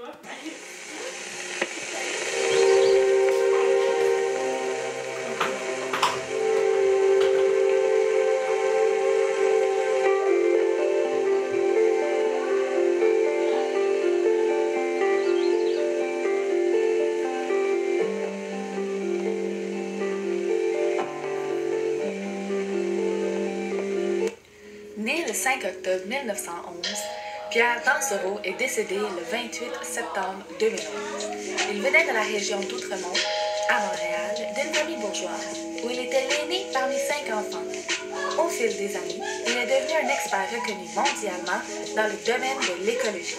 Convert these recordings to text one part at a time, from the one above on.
Né le 5 octobre 1911, Pierre Dansereau est décédé le 28 septembre 2011. Il venait de la région d'Outremont, à Montréal, d'une famille bourgeoise, où il était l'aîné parmi 5 enfants. Au fil des années, il est devenu un expert reconnu mondialement dans le domaine de l'écologie.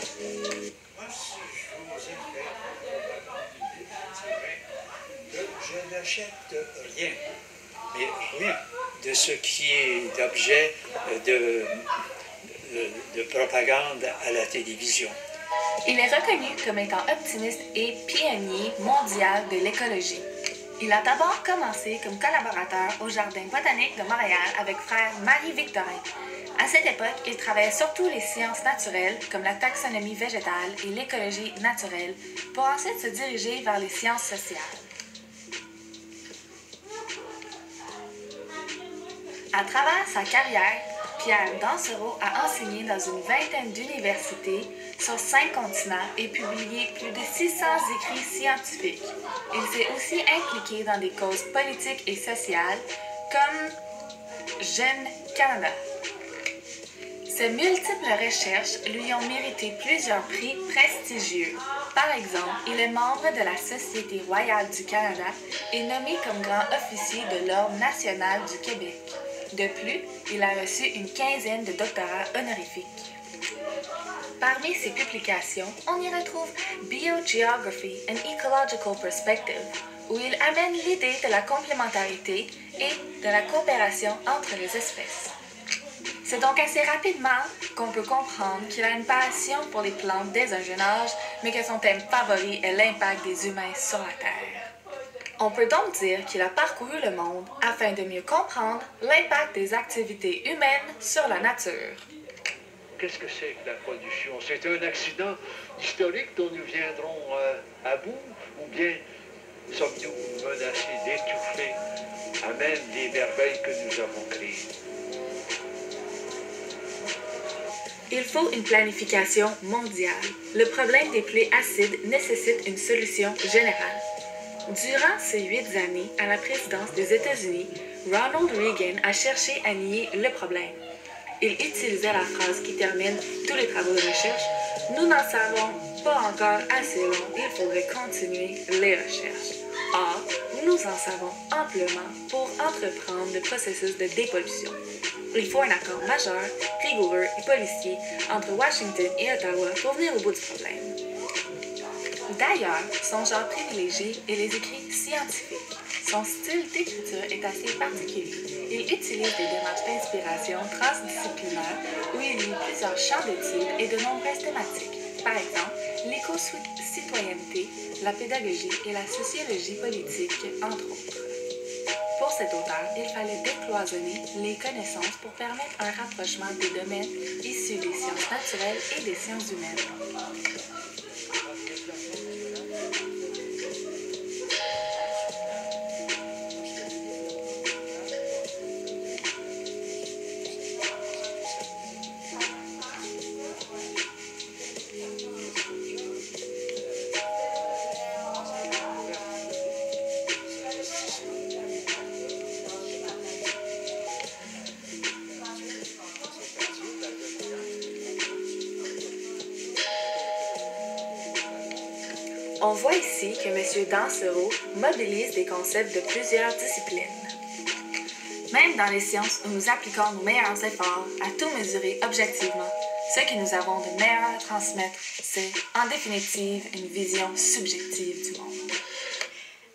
Je n'achète rien, mais rien de ce qui est d'objet de propagande à la télévision. Il est reconnu comme étant optimiste et pionnier mondial de l'écologie. Il a d'abord commencé comme collaborateur au Jardin botanique de Montréal avec frère Marie-Victorin. À cette époque, il travaillait surtout les sciences naturelles comme la taxonomie végétale et l'écologie naturelle pour ensuite se diriger vers les sciences sociales. À travers sa carrière, Pierre Dansereau a enseigné dans une vingtaine d'universités sur 5 continents et publié plus de 600 écrits scientifiques. Il s'est aussi impliqué dans des causes politiques et sociales comme Jeune Canada. Ses multiples recherches lui ont mérité plusieurs prix prestigieux. Par exemple, il est membre de la Société royale du Canada et nommé comme grand officier de l'Ordre national du Québec. De plus, il a reçu une quinzaine de doctorats honorifiques. Parmi ses publications, on y retrouve Biogeography and Ecological Perspective, où il amène l'idée de la complémentarité et de la coopération entre les espèces. C'est donc assez rapidement qu'on peut comprendre qu'il a une passion pour les plantes dès un jeune âge, mais que son thème favori est l'impact des humains sur la Terre. On peut donc dire qu'il a parcouru le monde afin de mieux comprendre l'impact des activités humaines sur la nature. Qu'est-ce que c'est que la pollution? C'est un accident historique dont nous viendrons à bout, ou bien sommes-nous menacés d'étouffer à même les merveilles que nous avons créées? Il faut une planification mondiale. Le problème des plaies acides nécessite une solution générale. Durant ses 8 années à la présidence des États-Unis, Ronald Reagan a cherché à nier le problème. Il utilisait la phrase qui termine tous les travaux de recherche « Nous n'en savons pas encore assez long, il faudrait continuer les recherches. » Or, nous en savons amplement pour entreprendre le processus de dépollution. Il faut un accord majeur, rigoureux et policier entre Washington et Ottawa pour venir au bout du problème. D'ailleurs, son genre privilégié est les écrits scientifiques. Son style d'écriture est assez particulier. Il utilise des démarches d'inspiration transdisciplinaires où il lie plusieurs champs d'études et de nombreuses thématiques. Par exemple, l'éco-citoyenneté, la pédagogie et la sociologie politique, entre autres. Pour cet auteur, il fallait décloisonner les connaissances pour permettre un rapprochement des domaines issus des sciences naturelles et des sciences humaines. On voit ici que M. Dansereau mobilise des concepts de plusieurs disciplines. Même dans les sciences où nous appliquons nos meilleurs efforts à tout mesurer objectivement, ce que nous avons de meilleur à transmettre, c'est, en définitive, une vision subjective du monde.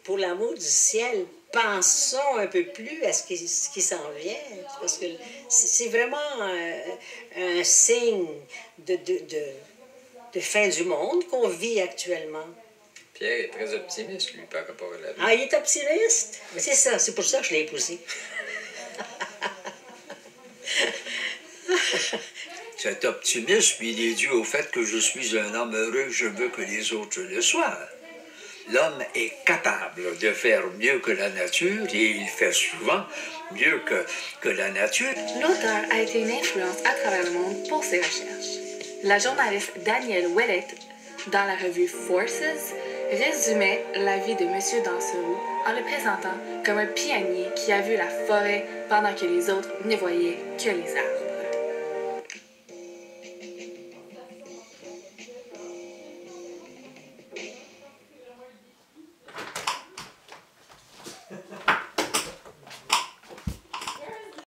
Pour l'amour du ciel, pensons un peu plus à ce qui s'en vient, parce que c'est vraiment un signe de fin du monde qu'on vit actuellement. Pierre est très optimiste, lui, par rapport à la vie. Ah, il est optimiste? Mais c'est ça, c'est pour ça que je l'ai épousé. Tu Cet optimisme, il est dû au fait que je suis un homme heureux, je veux que les autres le soient. L'homme est capable de faire mieux que la nature et il fait souvent mieux que la nature. L'auteur a été une influence à travers le monde pour ses recherches. La journaliste Danielle Ouellette, dans la revue Forces, résumait la vie de M. Dansereau en le présentant comme un pionnier qui a vu la forêt pendant que les autres ne voyaient que les arbres.